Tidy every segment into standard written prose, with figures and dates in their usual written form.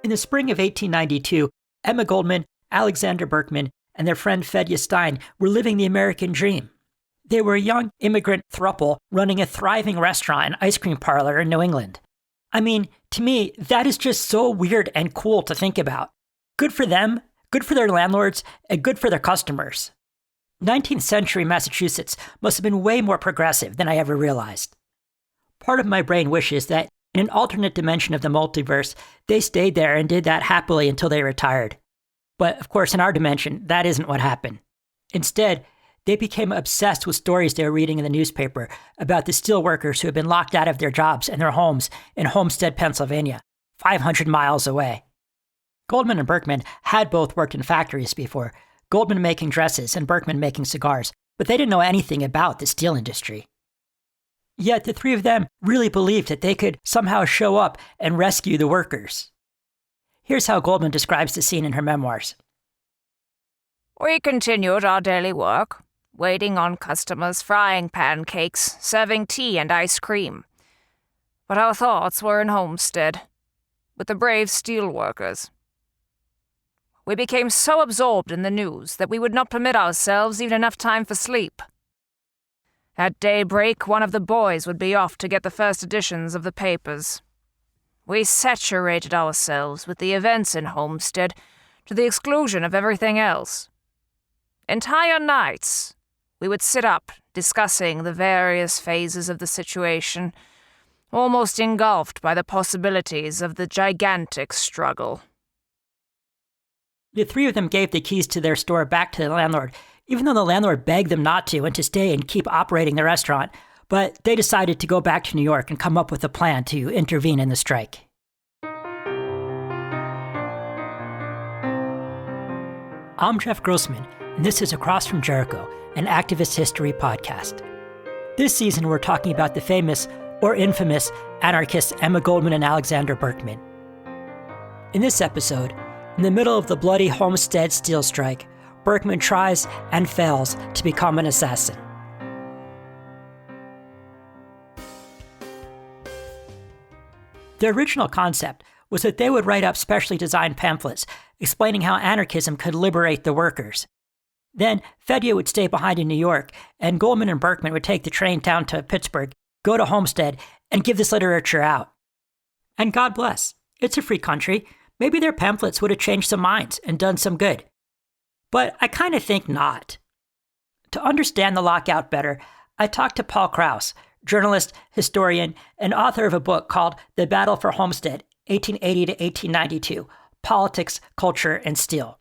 In the spring of 1892, Emma Goldman, Alexander Berkman, and their friend Fedya Stein were living the American dream. They were a young immigrant throuple running a thriving restaurant and ice cream parlor in New England. I mean, to me, that is just so weird and cool to think about. Good for them, good for their landlords, and good for their customers. 19th century Massachusetts must have been way more progressive than I ever realized. Part of my brain wishes that in an alternate dimension of the multiverse, they stayed there and did that happily until they retired. But of course, in our dimension, that isn't what happened. Instead, they became obsessed with stories they were reading in the newspaper about the steel workers who had been locked out of their jobs and their homes in Homestead, Pennsylvania, 500 miles away. Goldman and Berkman had both worked in factories before, Goldman making dresses and Berkman making cigars, but they didn't know anything about the steel industry. Yet the three of them really believed that they could somehow show up and rescue the workers. Here's how Goldman describes the scene in her memoirs. We continued our daily work, waiting on customers, frying pancakes, serving tea and ice cream. But our thoughts were in Homestead, with the brave steel workers. We became so absorbed in the news that we would not permit ourselves even enough time for sleep. At daybreak, one of the boys would be off to get the first editions of the papers. We saturated ourselves with the events in Homestead to the exclusion of everything else. Entire nights, we would sit up discussing the various phases of the situation, almost engulfed by the possibilities of the gigantic struggle. The three of them gave the keys to their store back to the landlord, even though the landlord begged them not to and to stay and keep operating the restaurant, but they decided to go back to New York and come up with a plan to intervene in the strike. I'm Jeff Grossman, and this is Across from Jericho, an activist history podcast. This season, we're talking about the famous, or infamous, anarchists Emma Goldman and Alexander Berkman. In this episode, in the middle of the bloody Homestead Steel Strike, Berkman tries and fails to become an assassin. The original concept was that they would write up specially designed pamphlets explaining how anarchism could liberate the workers. Then Fedya would stay behind in New York, and Goldman and Berkman would take the train down to Pittsburgh, go to Homestead, and give this literature out. And God bless, it's a free country. Maybe their pamphlets would have changed some minds and done some good. But I kind of think not. To understand the lockout better, I talked to Paul Krauss, journalist, historian, and author of a book called The Battle for Homestead, 1880 to 1892, Politics, Culture, and Steel.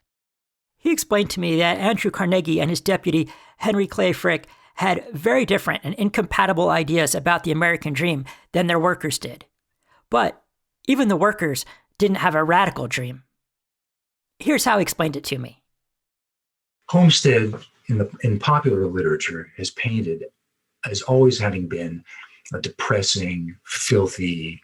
He explained to me that Andrew Carnegie and his deputy, Henry Clay Frick, had very different and incompatible ideas about the American dream than their workers did. But even the workers didn't have a radical dream. Here's how he explained it to me. Homestead, in popular literature, is painted as always having been a depressing, filthy,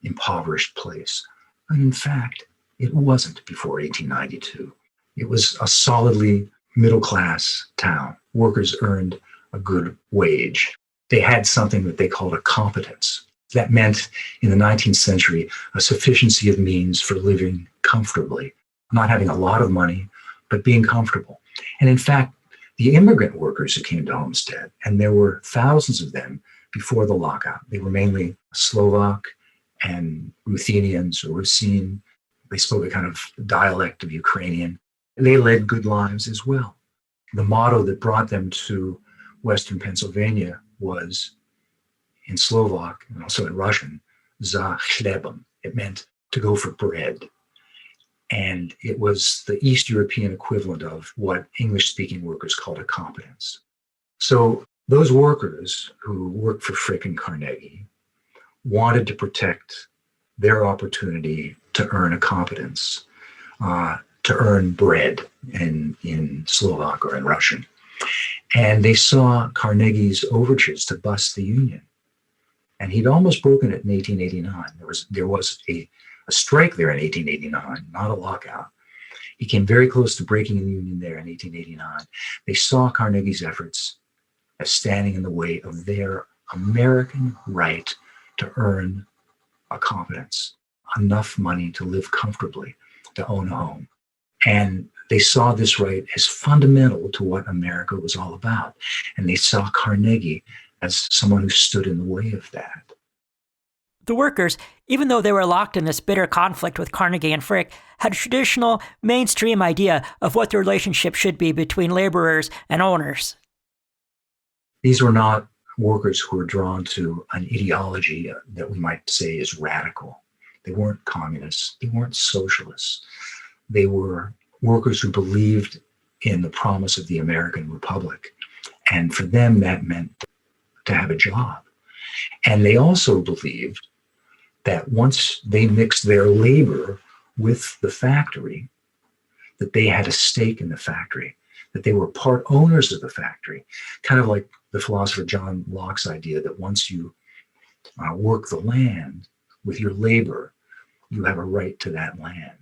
impoverished place. But in fact, it wasn't before 1892. It was a solidly middle-class town. Workers earned a good wage. They had something that they called a competence. That meant, in the 19th century, a sufficiency of means for living comfortably, not having a lot of money, but being comfortable. And in fact, the immigrant workers who came to Homestead, and there were thousands of them before the lockout, they were mainly Slovak and Ruthenians or Rusine. They spoke a kind of dialect of Ukrainian. They led good lives as well. The motto that brought them to Western Pennsylvania was, in Slovak and also in Russian, za chlebem. It meant to go for bread. And it was the East European equivalent of what English-speaking workers called a competence. So those workers who worked for Frick and Carnegie wanted to protect their opportunity to earn a competence, to earn bread in Slovak or in Russian. And they saw Carnegie's overtures to bust the union. And he'd almost broken it in 1889. There was a strike there in 1889, not a lockout. He came very close to breaking the union there in 1889. They saw Carnegie's efforts as standing in the way of their American right to earn a competence. enough money to live comfortably, to own a home. And they saw this right as fundamental to what America was all about. And they saw Carnegie as someone who stood in the way of that. The workers, even though they were locked in this bitter conflict with Carnegie and Frick, had a traditional, mainstream idea of what the relationship should be between laborers and owners. These were not workers who were drawn to an ideology that we might say is radical. They weren't communists. They weren't socialists. They were workers who believed in the promise of the American Republic. And for them, that meant to have a job. And they also believed that once they mixed their labor with the factory, that they had a stake in the factory, that they were part owners of the factory, kind of like the philosopher John Locke's idea that once you work the land with your labor, you have a right to that land.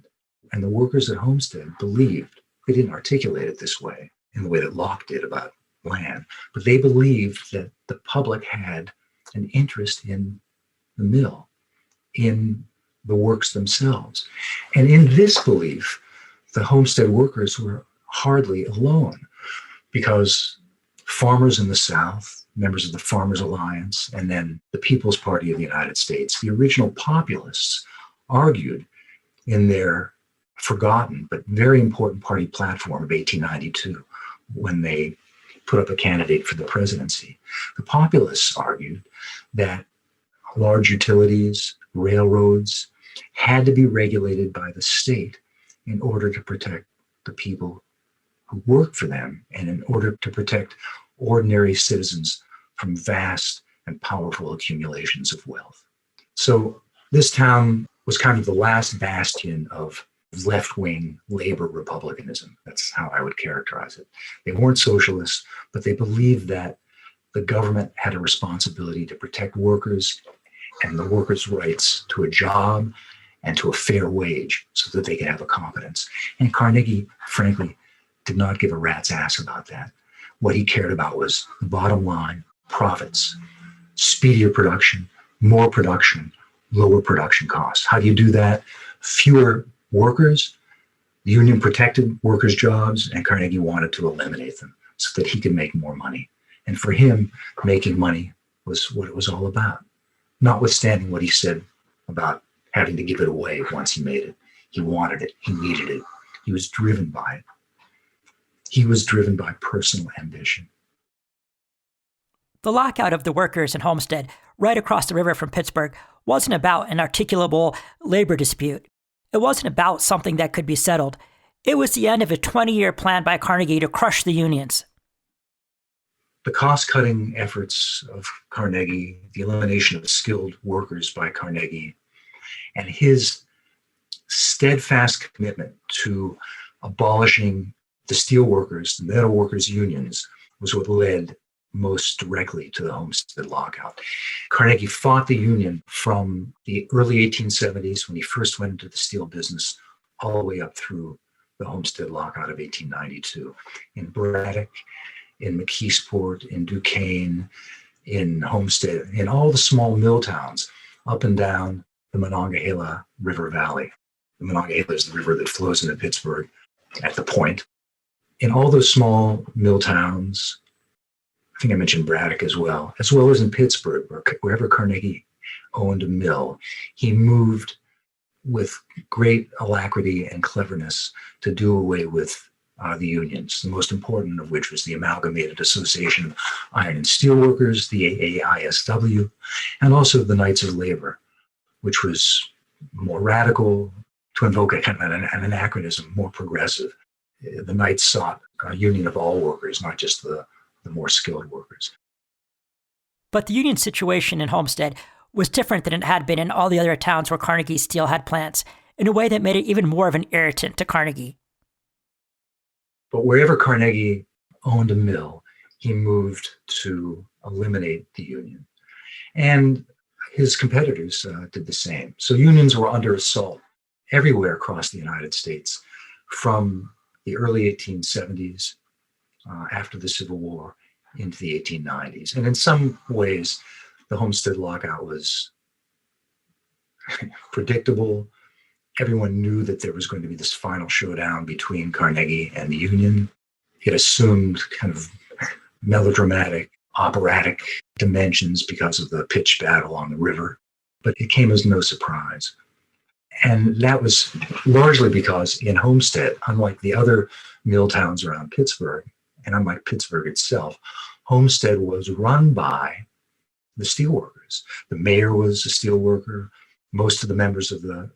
And the workers at Homestead believed, they didn't articulate it this way, in the way that Locke did about land, but they believed that the public had an interest in the mill, in the works themselves. And in this belief, the Homestead workers were hardly alone, because farmers in the South, members of the Farmers Alliance, and then the People's Party of the United States, the original populists, argued in their forgotten but very important party platform of 1892, when they put up a candidate for the presidency. The populists argued that large utilities, railroads, had to be regulated by the state in order to protect the people who worked for them, and in order to protect ordinary citizens from vast and powerful accumulations of wealth. So this town was kind of the last bastion of left-wing labor republicanism. That's how I would characterize it. They weren't socialists, but they believed that the government had a responsibility to protect workers and the workers' rights to a job and to a fair wage so that they could have a competence. And Carnegie, frankly, did not give a rat's ass about that. What he cared about was the bottom line, profits, speedier production, more production, lower production costs. How do you do that? Fewer workers. The union protected workers' jobs, and Carnegie wanted to eliminate them so that he could make more money. And for him, making money was what it was all about, notwithstanding what he said about having to give it away once he made it. He wanted it. He needed it. He was driven by it. He was driven by personal ambition. The lockout of the workers in Homestead, right across the river from Pittsburgh, wasn't about an articulable labor dispute. It wasn't about something that could be settled. It was the end of a 20-year plan by Carnegie to crush the unions. The cost-cutting efforts of Carnegie, the elimination of skilled workers by Carnegie, and his steadfast commitment to abolishing the steelworkers, the metal workers' unions, was what led most directly to the Homestead lockout. Carnegie fought the union from the early 1870s, when he first went into the steel business, all the way up through the Homestead lockout of 1892. In Braddock, in McKeesport, in Duquesne, in Homestead, in all the small mill towns up and down the Monongahela River Valley. The Monongahela is the river that flows into Pittsburgh at the point. In all those small mill towns, I think I mentioned Braddock as well as in Pittsburgh, wherever Carnegie owned a mill, he moved with great alacrity and cleverness to do away with the unions, the most important of which was the Amalgamated Association of Iron and Steel Workers, the AAISW, and also the Knights of Labor, which was more radical, to invoke a kind of an anachronism, more progressive. The Knights sought a union of all workers, not just the more skilled workers. But the union situation in Homestead was different than it had been in all the other towns where Carnegie Steel had plants, in a way that made it even more of an irritant to Carnegie. But wherever Carnegie owned a mill, he moved to eliminate the union. And his competitors did the same. So unions were under assault everywhere across the United States, from the early 1870s, after the Civil War, into the 1890s. And in some ways, the Homestead lockout was predictable. Everyone knew that there was going to be this final showdown between Carnegie and the Union. It assumed kind of melodramatic, operatic dimensions because of the pitched battle on the river, but it came as no surprise. And that was largely because in Homestead, unlike the other mill towns around Pittsburgh, and unlike Pittsburgh itself, Homestead was run by the steelworkers. The mayor was a steelworker. Most of the members of the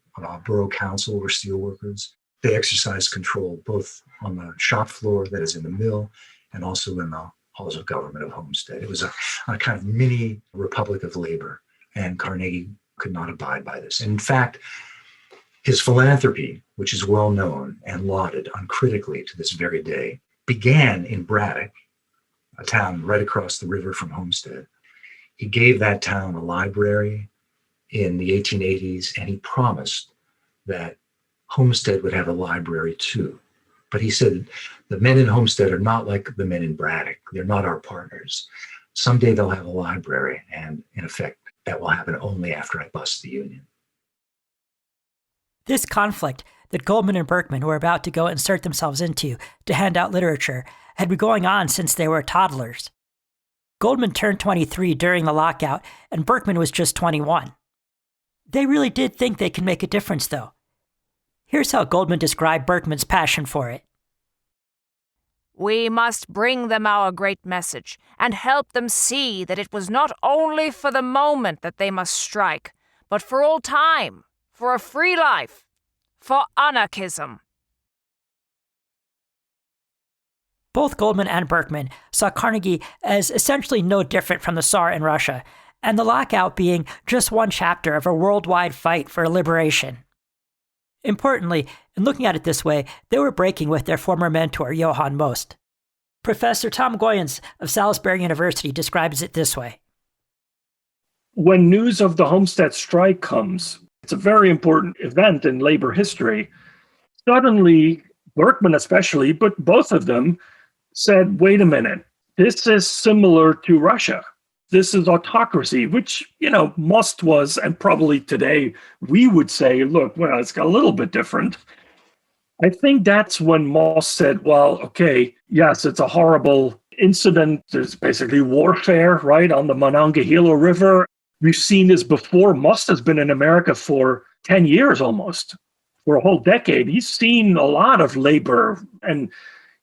borough council were steelworkers. They exercised control both on the shop floor, that is in the mill, and also in the halls of government of Homestead. It was a kind of mini republic of labor, and Carnegie could not abide by this. And in fact, his philanthropy, which is well known and lauded uncritically to this very day, began in Braddock, a town right across the river from Homestead. He gave that town a library in the 1880s, and he promised that Homestead would have a library too. But he said, the men in Homestead are not like the men in Braddock. They're not our partners. Someday they'll have a library, and in effect, that will happen only after I bust the Union. This conflict that Goldman and Berkman were about to go insert themselves into to hand out literature had been going on since they were toddlers. Goldman turned 23 during the lockout, and Berkman was just 21. They really did think they could make a difference, though. Here's how Goldman described Berkman's passion for it. We must bring them our great message and help them see that it was not only for the moment that they must strike, but for all time, for a free life, for anarchism. Both Goldman and Berkman saw Carnegie as essentially no different from the Tsar in Russia, and the lockout being just one chapter of a worldwide fight for liberation. Importantly, in looking at it this way, they were breaking with their former mentor, Johann Most. Professor Tom Goyens of Salisbury University describes it this way. When news of the Homestead Strike comes, it's a very important event in labor history. Suddenly, Berkman especially, but both of them, said, wait a minute, this is similar to Russia. This is autocracy, which, Most was, and probably today we would say, look, well, it's got a little bit different. I think that's when Most said, well, okay, yes, it's a horrible incident. There's basically warfare, right, on the Monongahela River. We've seen this before. Most has been in America for 10 years almost, for a whole decade. He's seen a lot of labor, and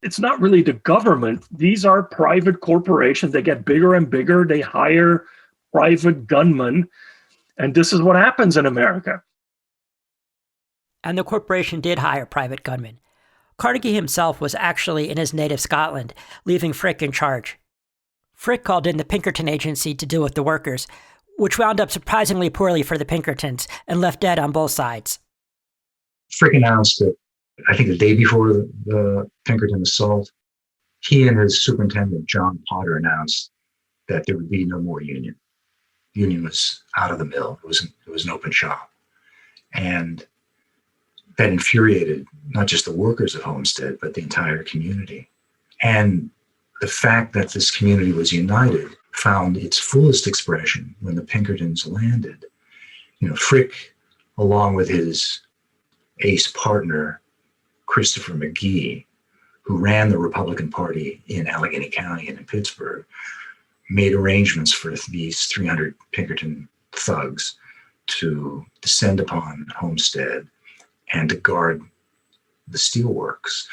it's not really the government. These are private corporations. They get bigger and bigger. They hire private gunmen. And this is what happens in America. And the corporation did hire private gunmen. Carnegie himself was actually in his native Scotland, leaving Frick in charge. Frick called in the Pinkerton agency to deal with the workers, which wound up surprisingly poorly for the Pinkertons and left dead on both sides. Frick announced that, I think the day before the Pinkerton assault, he and his superintendent, John Potter, announced that there would be no more union. The union was out of the mill. It was an open shop. And that infuriated not just the workers of Homestead, but the entire community. And the fact that this community was united found its fullest expression when the Pinkertons landed. Frick, along with his ace partner, Christopher McGee, who ran the Republican Party in Allegheny County and in Pittsburgh, made arrangements for these 300 Pinkerton thugs to descend upon Homestead and to guard the steelworks.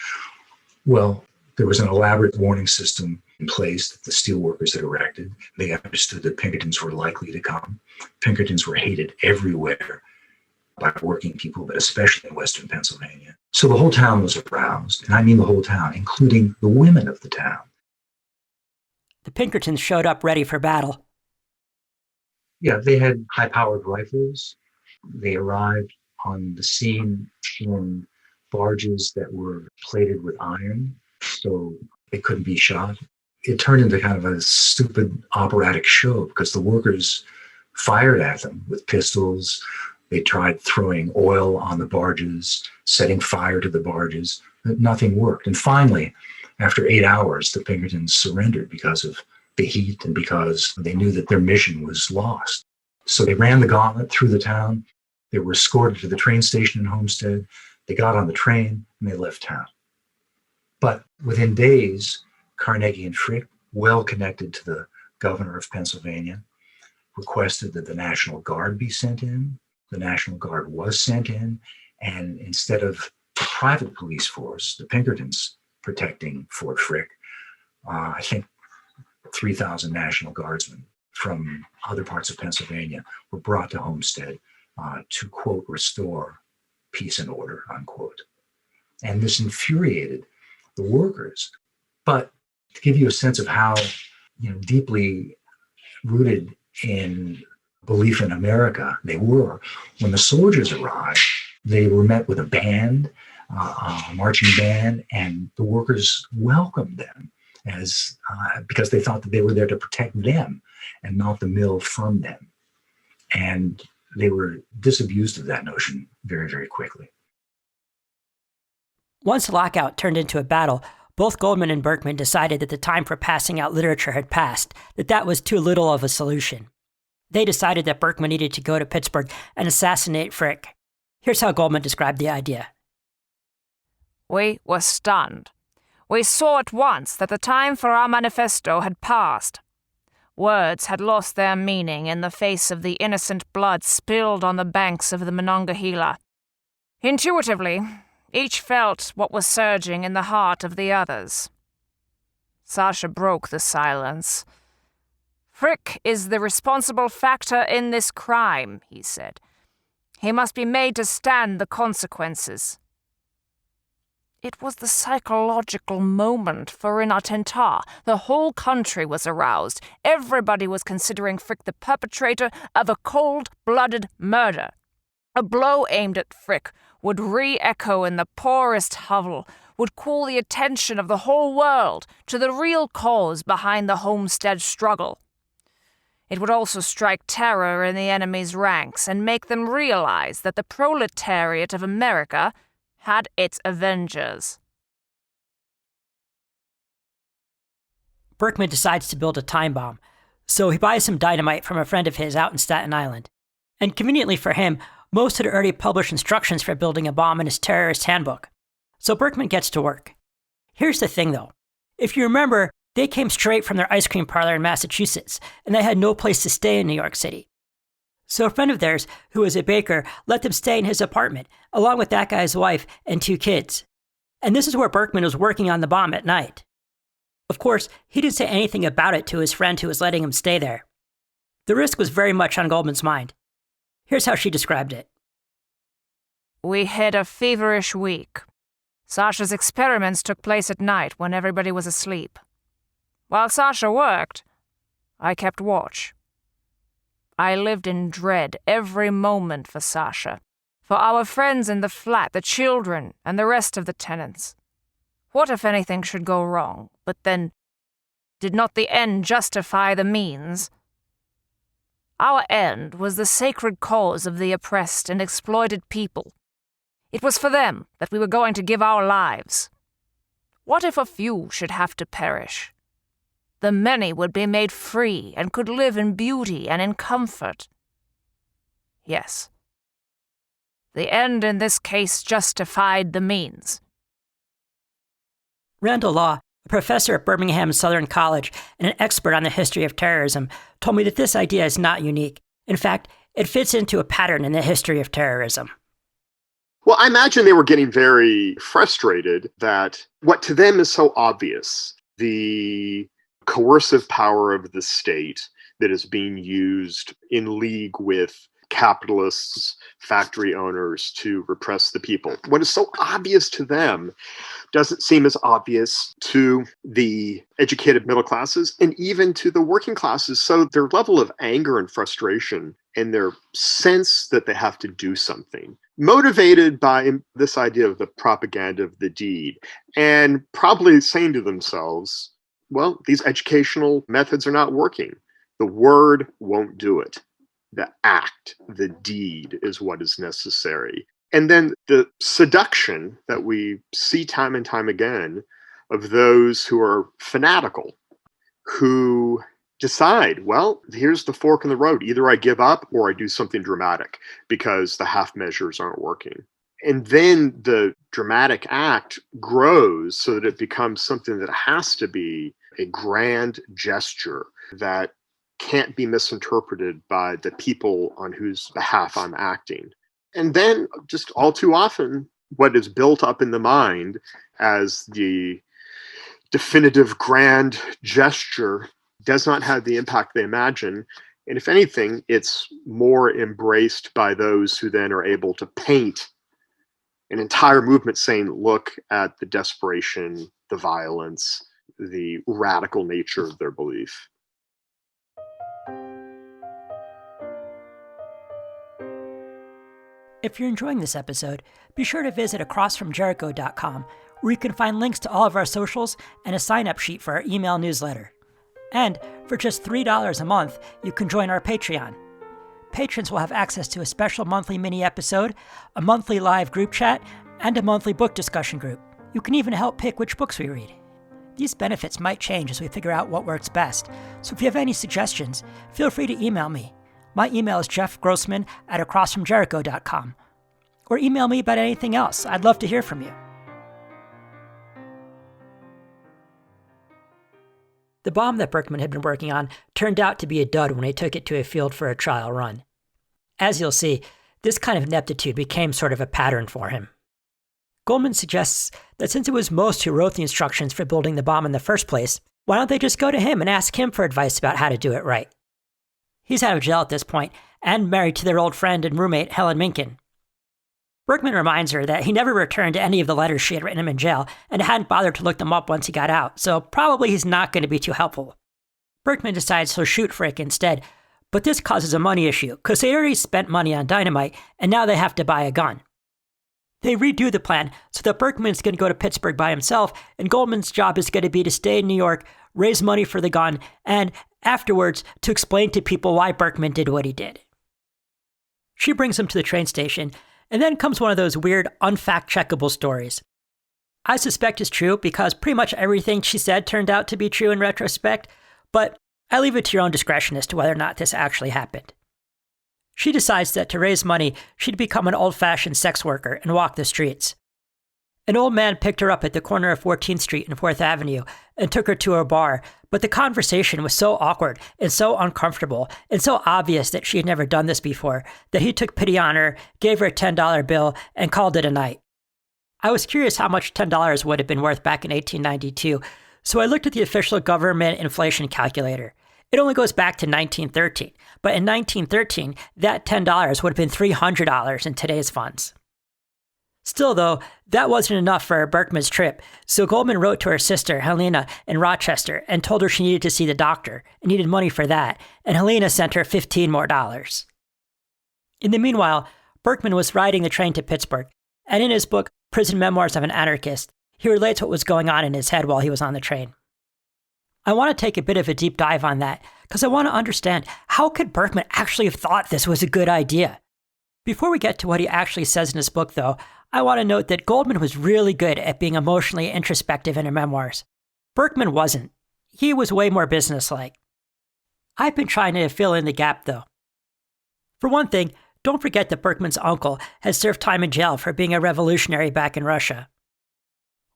Well, there was an elaborate warning system in place that the steelworkers had erected. They understood that Pinkertons were likely to come. Pinkertons were hated everywhere by working people, but especially in Western Pennsylvania. So the whole town was aroused, and I mean the whole town, including the women of the town. The Pinkertons showed up ready for battle. Yeah, they had high-powered rifles. They arrived on the scene in barges that were plated with iron, so they couldn't be shot. It turned into kind of a stupid operatic show because the workers fired at them with pistols. They tried throwing oil on the barges, setting fire to the barges, but nothing worked. And finally, after 8 hours, the Pinkertons surrendered because of the heat and because they knew that their mission was lost. So they ran the gauntlet through the town. They were escorted to the train station in Homestead. They got on the train and they left town. But within days, Carnegie and Frick, well connected to the governor of Pennsylvania, requested that the National Guard be sent in. The National Guard was sent in, and instead of a private police force, the Pinkertons protecting Fort Frick, I think 3,000 National Guardsmen from other parts of Pennsylvania were brought to Homestead to, quote, restore peace and order, unquote. And this infuriated the workers. But to give you a sense of how, deeply rooted in belief in America they were, when the soldiers arrived, they were met with a band, a marching band, and the workers welcomed them as because they thought that they were there to protect them and not the mill from them. And they were disabused of that notion very, very quickly. Once the lockout turned into a battle, both Goldman and Berkman decided that the time for passing out literature had passed, that was too little of a solution. They decided that Berkman needed to go to Pittsburgh and assassinate Frick. Here's how Goldman described the idea. We were stunned. We saw at once that the time for our manifesto had passed. Words had lost their meaning in the face of the innocent blood spilled on the banks of the Monongahela. Intuitively, each felt what was surging in the heart of the others. Sasha broke the silence. Frick is the responsible factor in this crime, he said. He must be made to stand the consequences. It was the psychological moment for an attentat. The whole country was aroused. Everybody was considering Frick the perpetrator of a cold-blooded murder. A blow aimed at Frick would re-echo in the poorest hovel, would call the attention of the whole world to the real cause behind the Homestead struggle. It would also strike terror in the enemy's ranks and make them realize that the proletariat of America had its avengers. Berkman decides to build a time bomb, so he buys some dynamite from a friend of his out in Staten Island. And conveniently for him, Most had already published instructions for building a bomb in his terrorist handbook. So Berkman gets to work. Here's the thing, though. If you remember, they came straight from their ice cream parlor in Massachusetts, and they had no place to stay in New York City. So a friend of theirs, who was a baker, let them stay in his apartment, along with that guy's wife and 2 kids. And this is where Berkman was working on the bomb at night. Of course, he didn't say anything about it to his friend who was letting him stay there. The risk was very much on Goldman's mind. Here's how she described it. We had a feverish week. Sasha's experiments took place at night when everybody was asleep. While Sasha worked, I kept watch. I lived in dread every moment for Sasha, for our friends in the flat, the children, and the rest of the tenants. What if anything should go wrong? But then, did not the end justify the means? Our end was the sacred cause of the oppressed and exploited people. It was for them that we were going to give our lives. What if a few should have to perish? The many would be made free and could live in beauty and in comfort. Yes. The end in this case justified the means. Randall Law, a professor at Birmingham Southern College and an expert on the history of terrorism, told me that this idea is not unique. In fact, it fits into a pattern in the history of terrorism. Well, I imagine they were getting very frustrated that what to them is so obvious, the coercive power of the state that is being used in league with capitalists, factory owners to repress the people. What is so obvious to them doesn't seem as obvious to the educated middle classes and even to the working classes. So their level of anger and frustration and their sense that they have to do something, motivated by this idea of the propaganda of the deed, and probably saying to themselves, well, these educational methods are not working. The word won't do it. The act, the deed is what is necessary. And then the seduction that we see time and time again of those who are fanatical, who decide, well, here's the fork in the road. Either I give up or I do something dramatic because the half measures aren't working. And then the dramatic act grows so that it becomes something that has to be a grand gesture that can't be misinterpreted by the people on whose behalf I'm acting. And then just all too often, what is built up in the mind as the definitive grand gesture does not have the impact they imagine. And if anything, it's more embraced by those who then are able to paint an entire movement saying, look at the desperation, the violence, the radical nature of their belief. If you're enjoying this episode, be sure to visit acrossfromjericho.com, where you can find links to all of our socials and a sign-up sheet for our email newsletter. And for just $3 a month, you can join our Patreon. Patrons will have access to a special monthly mini episode, a monthly live group chat, and a monthly book discussion group. You can even help pick which books we read. These benefits might change as we figure out what works best, so if you have any suggestions, feel free to email me. My email is jeffgrossman@acrossfromjericho.com. Or email me about anything else. I'd love to hear from you. The bomb that Berkman had been working on turned out to be a dud when he took it to a field for a trial run. As you'll see, this kind of ineptitude became sort of a pattern for him. Goldman suggests that since it was Most who wrote the instructions for building the bomb in the first place, why don't they just go to him and ask him for advice about how to do it right? He's out of jail at this point, and married to their old friend and roommate Helen Minkin. Berkman reminds her that he never returned any of the letters she had written him in jail and hadn't bothered to look them up once he got out, so probably he's not going to be too helpful. Berkman decides he'll shoot Frick instead, but this causes a money issue, because they already spent money on dynamite, and now they have to buy a gun. They redo the plan so that Berkman's going to go to Pittsburgh by himself, and Goldman's job is going to be to stay in New York, raise money for the gun, and afterwards to explain to people why Berkman did what he did. She brings him to the train station, and then comes one of those weird, unfact-checkable stories. I suspect it's true because pretty much everything she said turned out to be true in retrospect, but I leave it to your own discretion as to whether or not this actually happened. She decides that to raise money, she'd become an old-fashioned sex worker and walk the streets. An old man picked her up at the corner of 14th Street and 4th Avenue and took her to a bar, but the conversation was so awkward and so uncomfortable and so obvious that she had never done this before that he took pity on her, gave her a $10 bill, and called it a night. I was curious how much $10 would have been worth back in 1892, so I looked at the official government inflation calculator. It only goes back to 1913, but in 1913, that $10 would have been $300 in today's funds. Still, though, that wasn't enough for Berkman's trip, so Goldman wrote to her sister, Helena, in Rochester, and told her she needed to see the doctor and needed money for that, and Helena sent her $15 more. In the meanwhile, Berkman was riding the train to Pittsburgh, and in his book, Prison Memoirs of an Anarchist, he relates what was going on in his head while he was on the train. I want to take a bit of a deep dive on that, because I want to understand how could Berkman actually have thought this was a good idea? Before we get to what he actually says in his book, though, I want to note that Goldman was really good at being emotionally introspective in her memoirs. Berkman wasn't. He was way more businesslike. I've been trying to fill in the gap, though. For one thing, don't forget that Berkman's uncle had served time in jail for being a revolutionary back in Russia.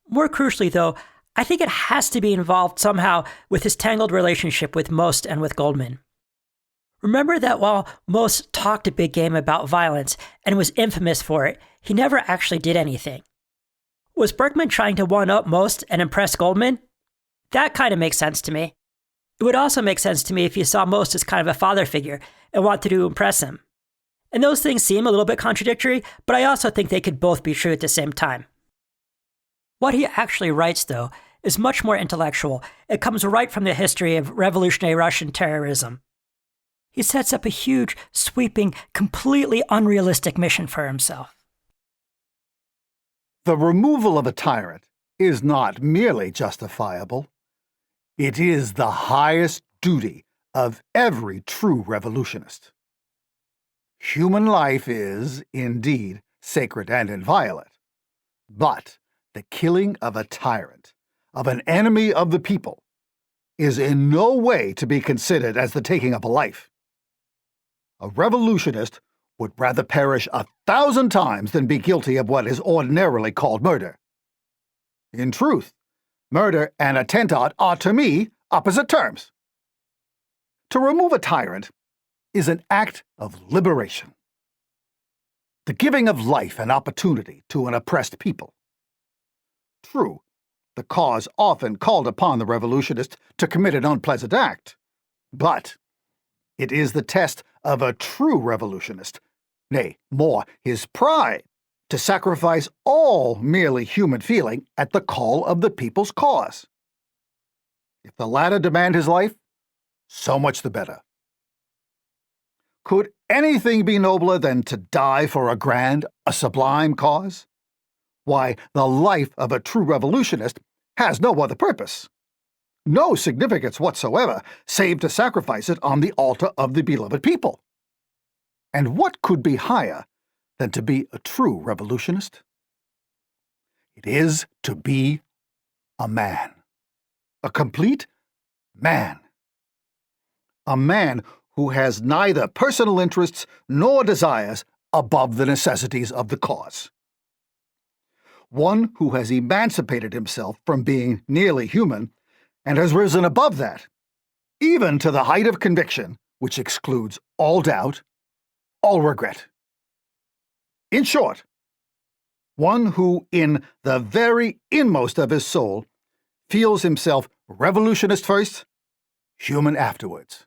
More crucially, though, I think it has to be involved somehow with his tangled relationship with Most and with Goldman. Remember that while Most talked a big game about violence and was infamous for it, he never actually did anything. Was Berkman trying to one-up Most and impress Goldman? That kind of makes sense to me. It would also make sense to me if you saw Most as kind of a father figure and wanted to impress him. And those things seem a little bit contradictory, but I also think they could both be true at the same time. What he actually writes, though, is much more intellectual. It comes right from the history of revolutionary Russian terrorism. He sets up a huge, sweeping, completely unrealistic mission for himself. The removal of a tyrant is not merely justifiable. It is the highest duty of every true revolutionist. Human life is, indeed, sacred and inviolate, but the killing of a tyrant, of an enemy of the people, is in no way to be considered as the taking of a life. A revolutionist would rather perish 1,000 times than be guilty of what is ordinarily called murder. In truth, murder and attentat are, to me, opposite terms. To remove a tyrant is an act of liberation, the giving of life and opportunity to an oppressed people. True, the cause often called upon the revolutionist to commit an unpleasant act, but it is the test of a true revolutionist, nay, more, his pride, to sacrifice all merely human feeling at the call of the people's cause. If the latter demand his life, so much the better. Could anything be nobler than to die for a grand, a sublime cause? Why, the life of a true revolutionist has no other purpose, no significance whatsoever, save to sacrifice it on the altar of the beloved people. And what could be higher than to be a true revolutionist? It is to be a man, a complete man. A man who has neither personal interests nor desires above the necessities of the cause. One who has emancipated himself from being nearly human and has risen above that, even to the height of conviction, which excludes all doubt, all regret. In short, one who, in the very inmost of his soul, feels himself revolutionist first, human afterwards.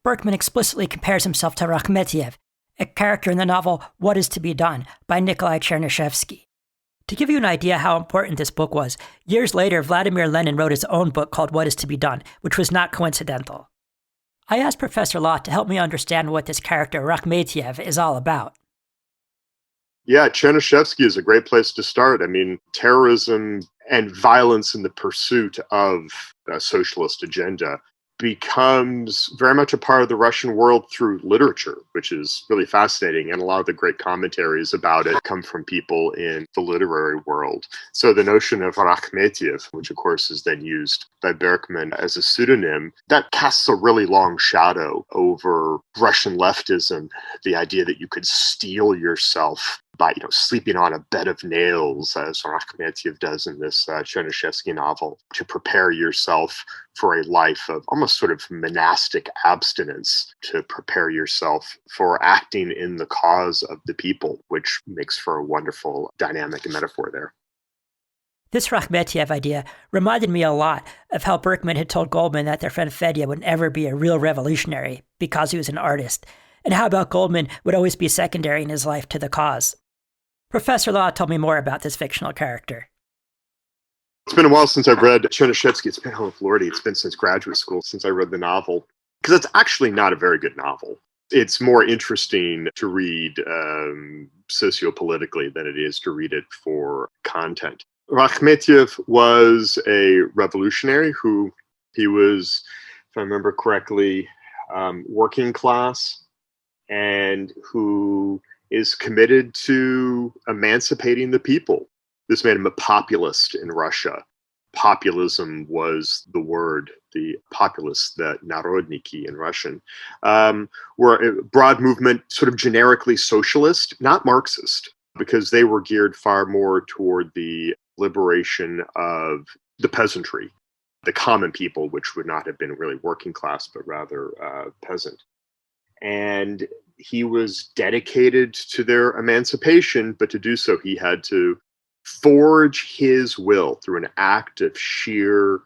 Berkman explicitly compares himself to Rakhmetiev, a character in the novel What is to be Done by Nikolai Chernyshevsky. To give you an idea how important this book was, years later Vladimir Lenin wrote his own book called What is to be Done, which was not coincidental. I asked Professor Lott to help me understand what this character Rakhmetiev is all about. Yeah, Chernyshevsky is a great place to start. I mean, terrorism and violence in the pursuit of a socialist agenda becomes very much a part of the Russian world through literature, which is really fascinating. And a lot of the great commentaries about it come from people in the literary world. So the notion of Rakhmetiev, which of course is then used by Berkman as a pseudonym, that casts a really long shadow over Russian leftism, the idea that you could steel yourself by sleeping on a bed of nails, as Rakhmetiev does in this Chernyshevsky novel, to prepare yourself for a life of almost sort of monastic abstinence, to prepare yourself for acting in the cause of the people, which makes for a wonderful dynamic and metaphor there. This Rakhmetiev idea reminded me a lot of how Berkman had told Goldman that their friend Fedya would never be a real revolutionary because he was an artist, and how about Goldman would always be secondary in his life to the cause. Professor Lott told me more about this fictional character. It's been a while since I've read Chernyshevsky. It's been, oh Lordy, it's been since graduate school since I read the novel. Because it's actually not a very good novel. It's more interesting to read sociopolitically than it is to read it for content. Rakhmetiev was a revolutionary who, he was, if I remember correctly, working class, and who is committed to emancipating the people. This made him a populist in Russia. Populism was the word, the populists, the narodniki in Russian, were a broad movement, sort of generically socialist, not Marxist, because they were geared far more toward the liberation of the peasantry, the common people, which would not have been really working class, but rather peasant. And he was dedicated to their emancipation, but to do so, he had to forge his will through an act of sheer,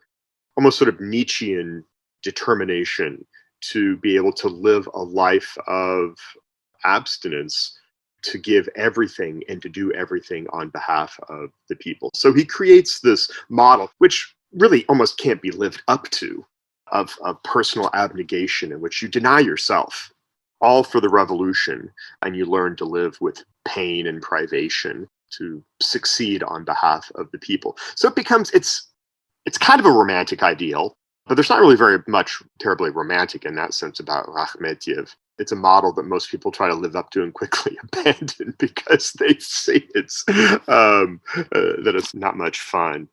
almost sort of Nietzschean determination to be able to live a life of abstinence, to give everything and to do everything on behalf of the people. So he creates this model, which really almost can't be lived up to, of personal abnegation in which you deny yourself, all for the revolution, and you learn to live with pain and privation to succeed on behalf of the people. So it becomes, it's kind of a romantic ideal, but there's not really very much terribly romantic in that sense about Rakhmetiev. It's a model that most people try to live up to and quickly abandon because they see that it's not much fun.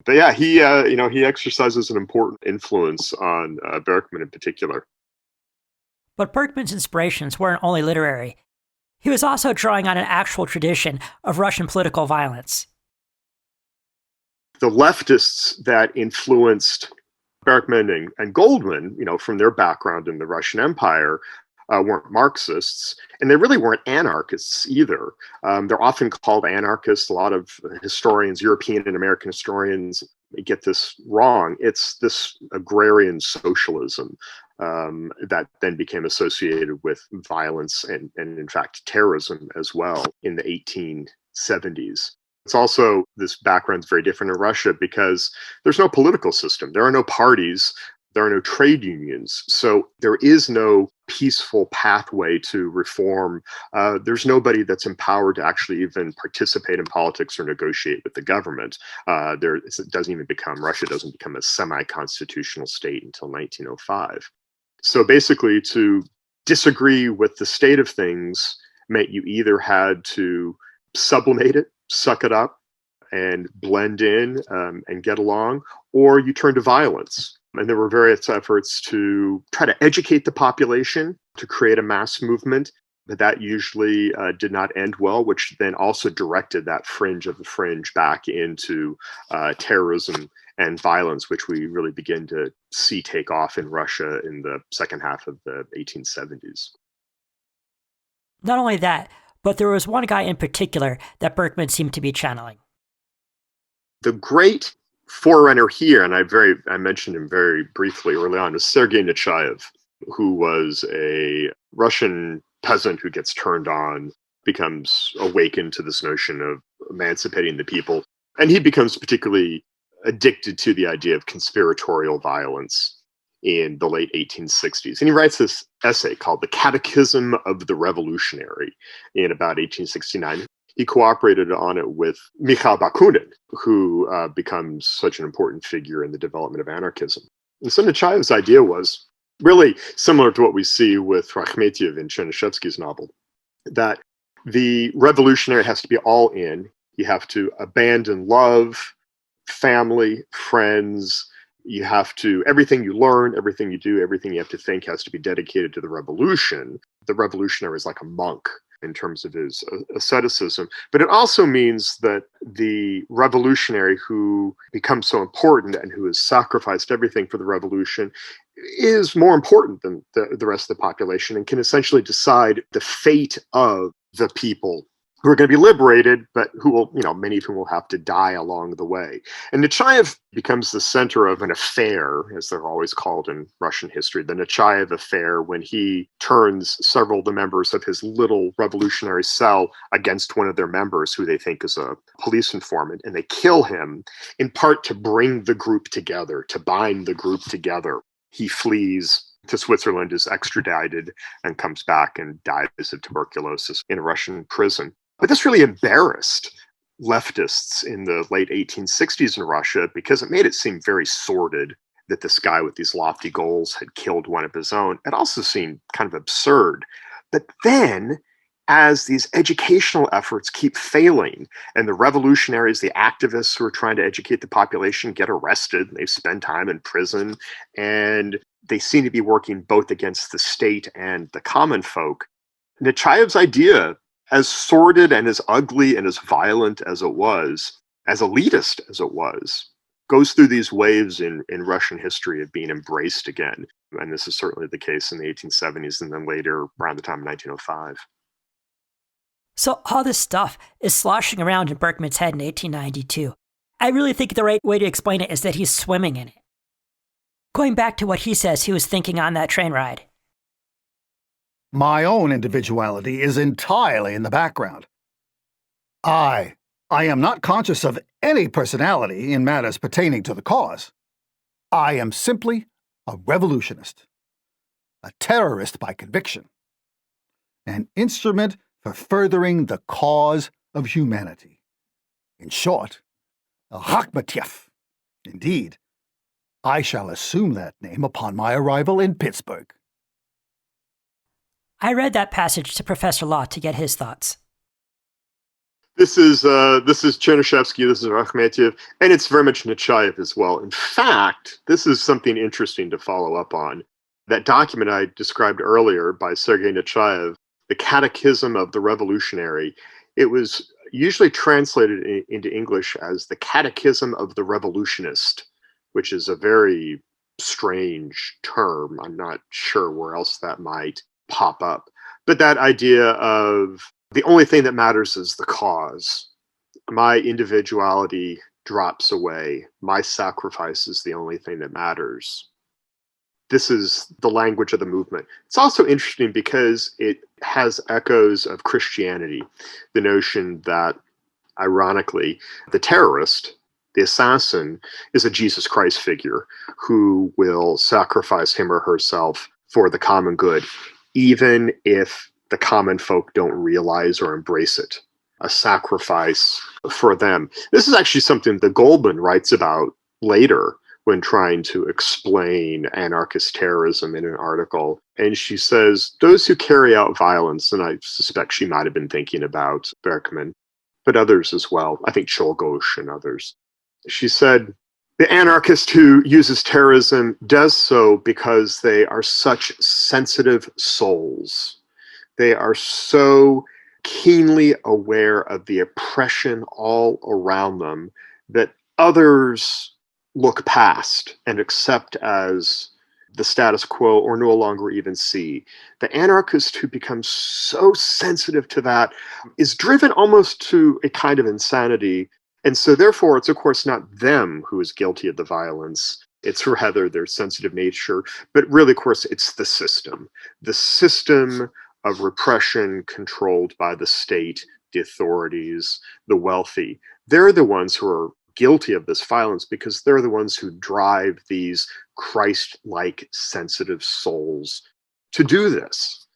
But yeah, he exercises an important influence on Berkman in particular. But Berkman's inspirations weren't only literary. He was also drawing on an actual tradition of Russian political violence. The leftists that influenced Berkman and Goldman, from their background in the Russian Empire, weren't Marxists, and they really weren't anarchists either. They're often called anarchists. A lot of historians, European and American historians, get this wrong. It's this agrarian socialism that then became associated with violence and in fact, terrorism as well in the 1870s. It's also, this background's very different in Russia because there's no political system. There are no parties. There are no trade unions. So there is no peaceful pathway to reform. There's nobody that's empowered to actually even participate in politics or negotiate with the government. Russia doesn't become a semi-constitutional state until 1905. So basically, to disagree with the state of things meant you either had to sublimate it, suck it up, and blend in and get along, or you turn to violence. And there were various efforts to try to educate the population, to create a mass movement, but that usually did not end well, which then also directed that fringe of the fringe back into terrorism and violence, which we really begin to see take off in Russia in the second half of the 1870s. Not only that, but there was one guy in particular that Berkman seemed to be channeling. The great forerunner here, and I mentioned him very briefly early on, is Sergei Nechayev, who was a Russian peasant who gets turned on, becomes awakened to this notion of emancipating the people. And he becomes particularly addicted to the idea of conspiratorial violence in the late 1860s. And he writes this essay called The Catechism of the Revolutionary in about 1869. He cooperated on it with Mikhail Bakunin, who becomes such an important figure in the development of anarchism. And so Nechayev's idea was really similar to what we see with Rakhmetiev in Chernyshevsky's novel, that the revolutionary has to be all in. You have to abandon love, family, friends. You have to, everything you learn, everything you do, everything you have to think has to be dedicated to the revolution. The revolutionary is like a monk in terms of his asceticism. But it also means that the revolutionary who becomes so important and who has sacrificed everything for the revolution is more important than the rest of the population and can essentially decide the fate of the people who are going to be liberated, but who will, many of whom will have to die along the way. And Nechayev becomes the center of an affair, as they're always called in Russian history, the Nechayev affair, when he turns several of the members of his little revolutionary cell against one of their members, who they think is a police informant, and they kill him, in part to bring the group together, to bind the group together. He flees to Switzerland, is extradited, and comes back and dies of tuberculosis in a Russian prison. But this really embarrassed leftists in the late 1860s in Russia because it made it seem very sordid that this guy with these lofty goals had killed one of his own. It also seemed kind of absurd. But then, as these educational efforts keep failing and the revolutionaries, the activists who are trying to educate the population get arrested, and they spend time in prison, and they seem to be working both against the state and the common folk, Nechayev's idea, as sordid and as ugly and as violent as it was, as elitist as it was, goes through these waves in Russian history of being embraced again. And this is certainly the case in the 1870s and then later around the time of 1905. So all this stuff is sloshing around in Berkman's head in 1892. I really think the right way to explain it is that he's swimming in it. Going back to what he says he was thinking on that train ride. My own individuality is entirely in the background. I am not conscious of any personality in matters pertaining to the cause. I am simply a revolutionist, a terrorist by conviction, an instrument for furthering the cause of humanity. In short, a Rakhmetiev. Indeed, I shall assume that name upon my arrival in Pittsburgh. I read that passage to Professor Law to get his thoughts. This is Chernyshevsky, this is Akhmetyev, and it's very much Nechayev as well. In fact, this is something interesting to follow up on. That document I described earlier by Sergei Nechayev, The Catechism of the Revolutionary, it was usually translated into English as The Catechism of the Revolutionist, which is a very strange term. I'm not sure where else that might pop up. But that idea of the only thing that matters is the cause. My individuality drops away. My sacrifice is the only thing that matters. This is the language of the movement. It's also interesting because it has echoes of Christianity. The notion that, ironically, the terrorist, the assassin, is a Jesus Christ figure who will sacrifice him or herself for the common good, even if the common folk don't realize or embrace it. A sacrifice for them. This is actually something that Goldman writes about later when trying to explain anarchist terrorism in an article. And she says, those who carry out violence, and I suspect she might have been thinking about Berkman, but others as well, I think Czolgosz and others. She said, the anarchist who uses terrorism does so because they are such sensitive souls. They are so keenly aware of the oppression all around them that others look past and accept as the status quo or no longer even see. The anarchist who becomes so sensitive to that is driven almost to a kind of insanity. And so therefore, it's of course not them who is guilty of the violence. It's rather their sensitive nature. But really, of course, it's the system of repression controlled by the state, the authorities, the wealthy. They're the ones who are guilty of this violence because they're the ones who drive these Christ-like sensitive souls to do this.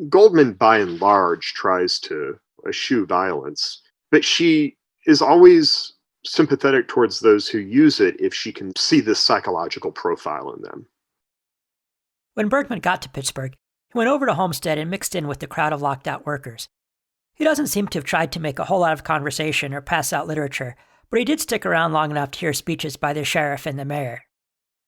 Goldman, by and large, tries to eschew violence, but she is always sympathetic towards those who use it if she can see this psychological profile in them. When Berkman got to Pittsburgh, he went over to Homestead and mixed in with the crowd of locked-out workers. He doesn't seem to have tried to make a whole lot of conversation or pass out literature, but he did stick around long enough to hear speeches by the sheriff and the mayor.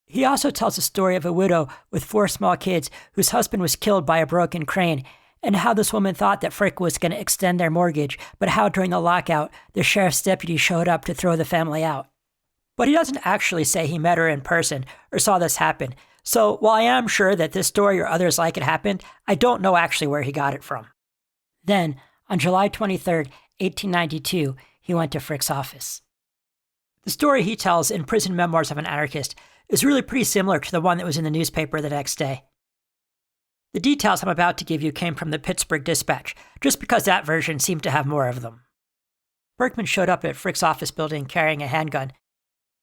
He also tells the story of a widow with 4 small kids whose husband was killed by a broken crane, and how this woman thought that Frick was going to extend their mortgage, but how during the lockout, the sheriff's deputy showed up to throw the family out. But he doesn't actually say he met her in person or saw this happen. So while I am sure that this story or others like it happened, I don't know actually where he got it from. Then, on July 23rd, 1892, he went to Frick's office. The story he tells in Prison Memoirs of an Anarchist is really pretty similar to the one that was in the newspaper the next day. The details I'm about to give you came from the Pittsburgh Dispatch, just because that version seemed to have more of them. Berkman showed up at Frick's office building carrying a handgun.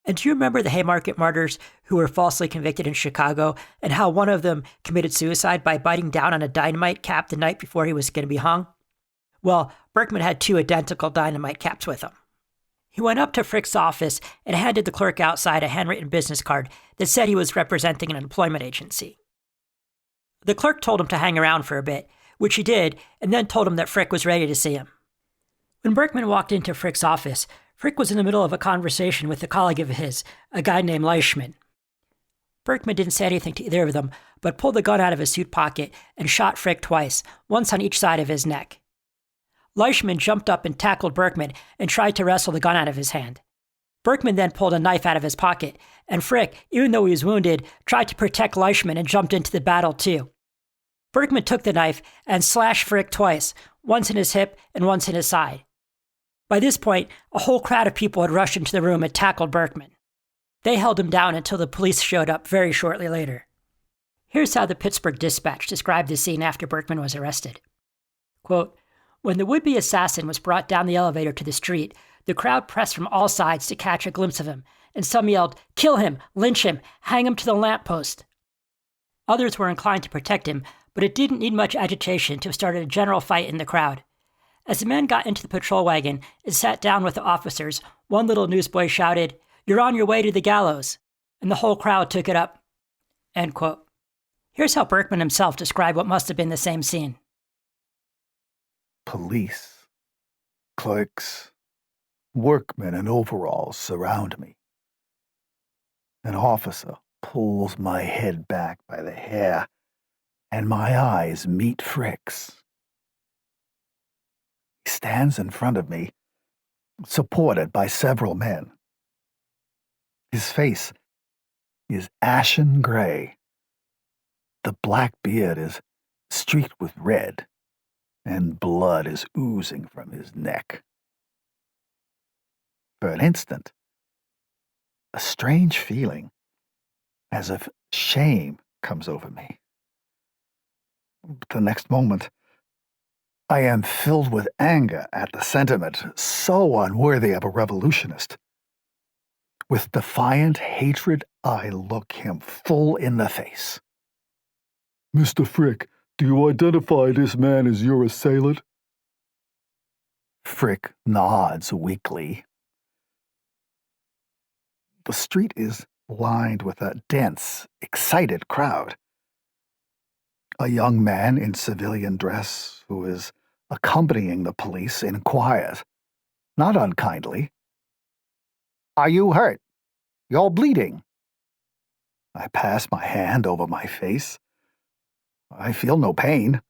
And do you remember the Haymarket martyrs who were falsely convicted in Chicago, and how one of them committed suicide by biting down on a dynamite cap the night before he was going to be hung? Well, Berkman had 2 identical dynamite caps with him. He went up to Frick's office and handed the clerk outside a handwritten business card that said he was representing an employment agency. The clerk told him to hang around for a bit, which he did, and then told him that Frick was ready to see him. When Berkman walked into Frick's office, Frick was in the middle of a conversation with a colleague of his, a guy named Leishman. Berkman didn't say anything to either of them, but pulled the gun out of his suit pocket and shot Frick twice, once on each side of his neck. Leishman jumped up and tackled Berkman and tried to wrestle the gun out of his hand. Berkman then pulled a knife out of his pocket, and Frick, even though he was wounded, tried to protect Leishman and jumped into the battle too. Berkman took the knife and slashed Frick twice, once in his hip and once in his side. By this point, a whole crowd of people had rushed into the room and tackled Berkman. They held him down until the police showed up very shortly later. Here's how the Pittsburgh Dispatch described the scene after Berkman was arrested. Quote, when the would-be assassin was brought down the elevator to the street, the crowd pressed from all sides to catch a glimpse of him, and some yelled, kill him, lynch him, hang him to the lamppost. Others were inclined to protect him, but it didn't need much agitation to have started a general fight in the crowd. As the men got into the patrol wagon and sat down with the officers, one little newsboy shouted, you're on your way to the gallows, and the whole crowd took it up. End quote. Here's how Berkman himself described what must have been the same scene. Police. Clerks, workmen in overalls surround me. An officer pulls my head back by the hair, and my eyes meet Frick's. He stands in front of me, supported by several men. His face is ashen gray. The black beard is streaked with red, and blood is oozing from his neck. For an instant, a strange feeling, as if shame, comes over me. But the next moment, I am filled with anger at the sentiment so unworthy of a revolutionist. With defiant hatred, I look him full in the face. Mr. Frick, do you identify this man as your assailant? Frick nods weakly. The street is lined with a dense, excited crowd. A young man in civilian dress who is accompanying the police inquires, not unkindly, "Are you hurt? You're bleeding." I pass my hand over my face. I feel no pain,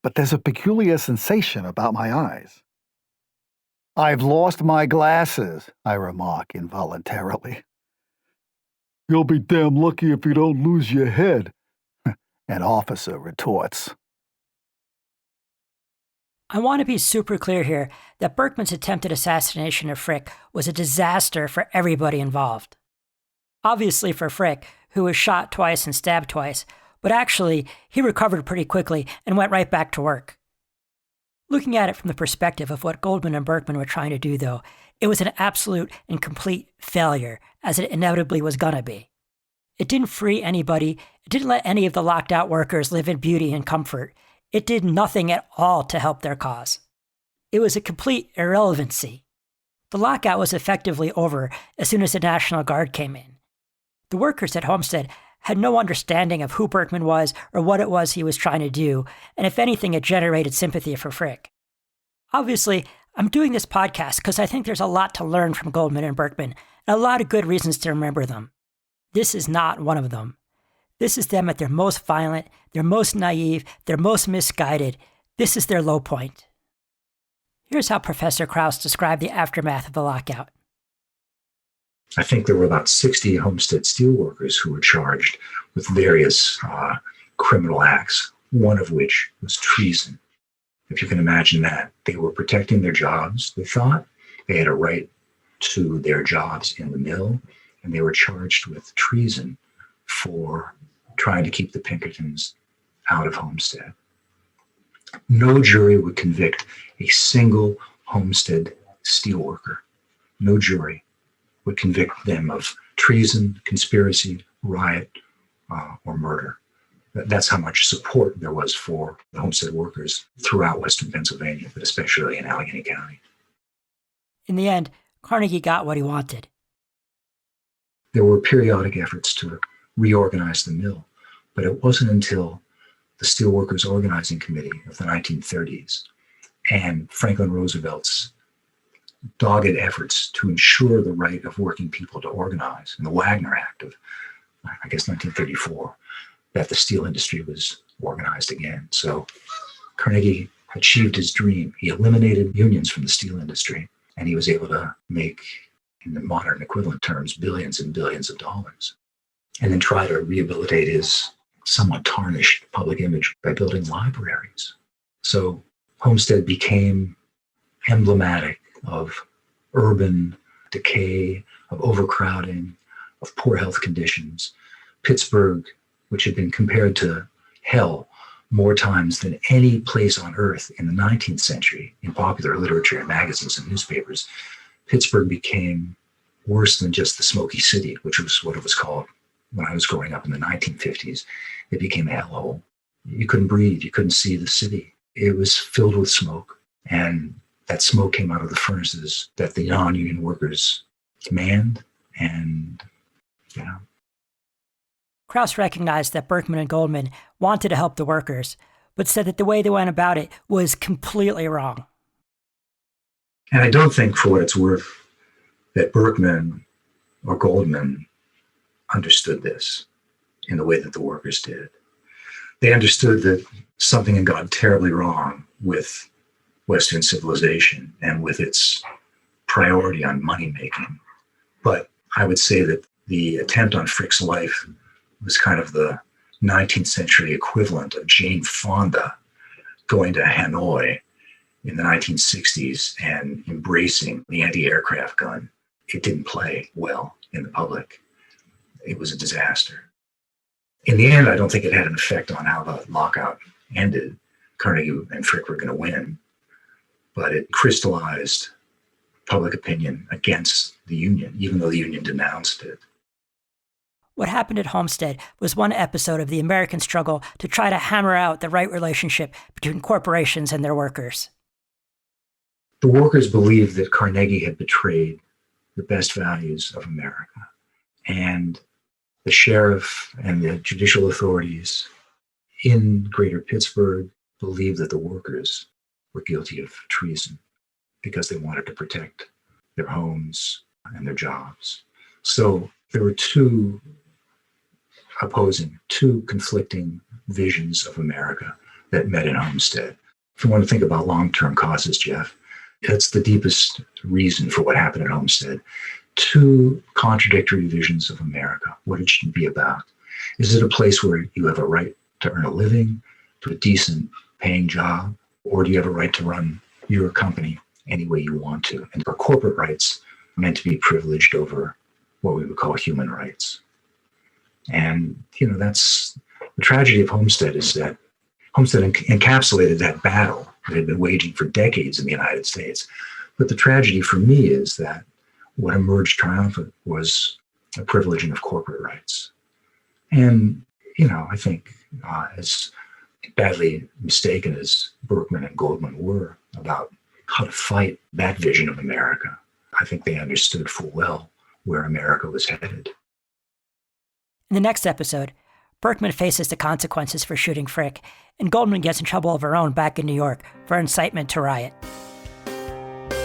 but there's a peculiar sensation about my eyes. "I've lost my glasses," I remark involuntarily. "You'll be damn lucky if you don't lose your head," an officer retorts. I want to be super clear here that Berkman's attempted assassination of Frick was a disaster for everybody involved. Obviously for Frick, who was shot twice and stabbed twice, but actually he recovered pretty quickly and went right back to work. Looking at it from the perspective of what Goldman and Berkman were trying to do, though, it was an absolute and complete failure, as it inevitably was gonna be. It didn't free anybody, it didn't let any of the locked out workers live in beauty and comfort. It did nothing at all to help their cause. It was a complete irrelevancy. The lockout was effectively over as soon as the National Guard came in. The workers at Homestead had no understanding of who Berkman was or what it was he was trying to do, and if anything, it generated sympathy for Frick. Obviously, I'm doing this podcast because I think there's a lot to learn from Goldman and Berkman, and a lot of good reasons to remember them. This is not one of them. This is them at their most violent, their most naive, their most misguided. This is their low point. Here's how Professor Krauss described the aftermath of the lockout. I think there were about 60 Homestead Steel workers who were charged with various criminal acts, one of which was treason. If you can imagine that. They were protecting their jobs, they thought. They had a right to their jobs in the mill, and they were charged with treason for trying to keep the Pinkertons out of Homestead. No jury would convict a single Homestead steelworker. No jury would convict them of treason, conspiracy, riot, or murder. That's how much support there was for the Homestead workers throughout Western Pennsylvania, but especially in Allegheny County. In the end, Carnegie got what he wanted. There were periodic efforts to reorganize the mill, but it wasn't until the Steelworkers Organizing Committee of the 1930s and Franklin Roosevelt's dogged efforts to ensure the right of working people to organize in the Wagner Act of, I guess, 1934, that the steel industry was organized again. So Carnegie achieved his dream. He eliminated unions from the steel industry, and he was able to make, in the modern equivalent terms, billions and billions of dollars, and then try to rehabilitate his somewhat tarnished public image by building libraries. So Homestead became emblematic of urban decay, of overcrowding, of poor health conditions. Pittsburgh, which had been compared to hell more times than any place on earth in the 19th century in popular literature and magazines and newspapers, Pittsburgh became worse than just the Smoky City, which was what it was called when I was growing up in the 1950s. It became a hellhole. You couldn't breathe. You couldn't see the city. It was filled with smoke, and that smoke came out of the furnaces that the non-union workers manned, and Krauss recognized that Berkman and Goldman wanted to help the workers, but said that the way they went about it was completely wrong. And I don't think, for what it's worth, that Berkman or Goldman understood this in the way that the workers did. They understood that something had gone terribly wrong with Western civilization and with its priority on money making. But I would say that the attempt on Frick's life was kind of the 19th century equivalent of Jane Fonda going to Hanoi in the 1960s and embracing the anti-aircraft gun. It didn't play well in the public. It was a disaster. In the end, I don't think it had an effect on how the lockout ended. Carnegie and Frick were going to win, but it crystallized public opinion against the union, even though the union denounced it. What happened at Homestead was one episode of the American struggle to try to hammer out the right relationship between corporations and their workers. The workers believed that Carnegie had betrayed the best values of America. And the sheriff and the judicial authorities in Greater Pittsburgh believed that the workers were guilty of treason because they wanted to protect their homes and their jobs. So there were two conflicting visions of America that met in Homestead. If you want to think about long-term causes, Jeff, that's the deepest reason for what happened at Homestead. Two contradictory visions of America, what it should be about. Is it a place where you have a right to earn a living, to a decent paying job, or do you have a right to run your company any way you want to? And are corporate rights meant to be privileged over what we would call human rights? And, that's the tragedy of Homestead, is that Homestead encapsulated that battle that had been waging for decades in the United States. But the tragedy for me is that what emerged triumphant was a privileging of corporate rights. And, I think as badly mistaken as Berkman and Goldman were about how to fight that vision of America, I think they understood full well where America was headed. In the next episode, Berkman faces the consequences for shooting Frick, and Goldman gets in trouble of her own back in New York for incitement to riot.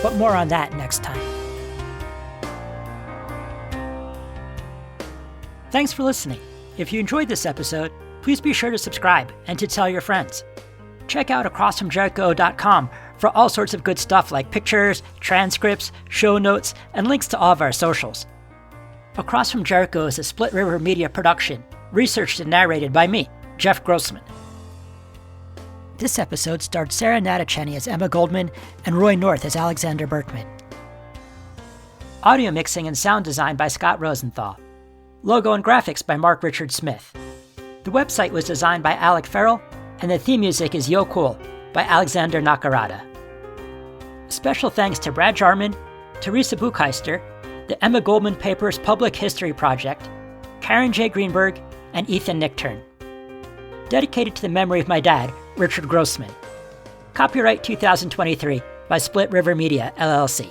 But more on that next time. Thanks for listening. If you enjoyed this episode, please be sure to subscribe and to tell your friends. Check out acrossfromjericho.com for all sorts of good stuff like pictures, transcripts, show notes, and links to all of our socials. Across from Jericho is a Split River Media production, researched and narrated by me, Jeff Grossman. This episode starred Sarah Natochenny as Emma Goldman and Roy North as Alexander Berkman. Audio mixing and sound design by Scott Rosenthal. Logo and graphics by Mark Richard Smith. The website was designed by Alec Farrell, and the theme music is Yo Cool by Alexander Nakarada. Special thanks to Brad Jarman, Teresa Buchheister, the Emma Goldman Papers Public History Project, Karen J. Greenberg, and Ethan Nichtern. Dedicated to the memory of my dad, Richard Grossman. Copyright 2023 by Split River Media, LLC.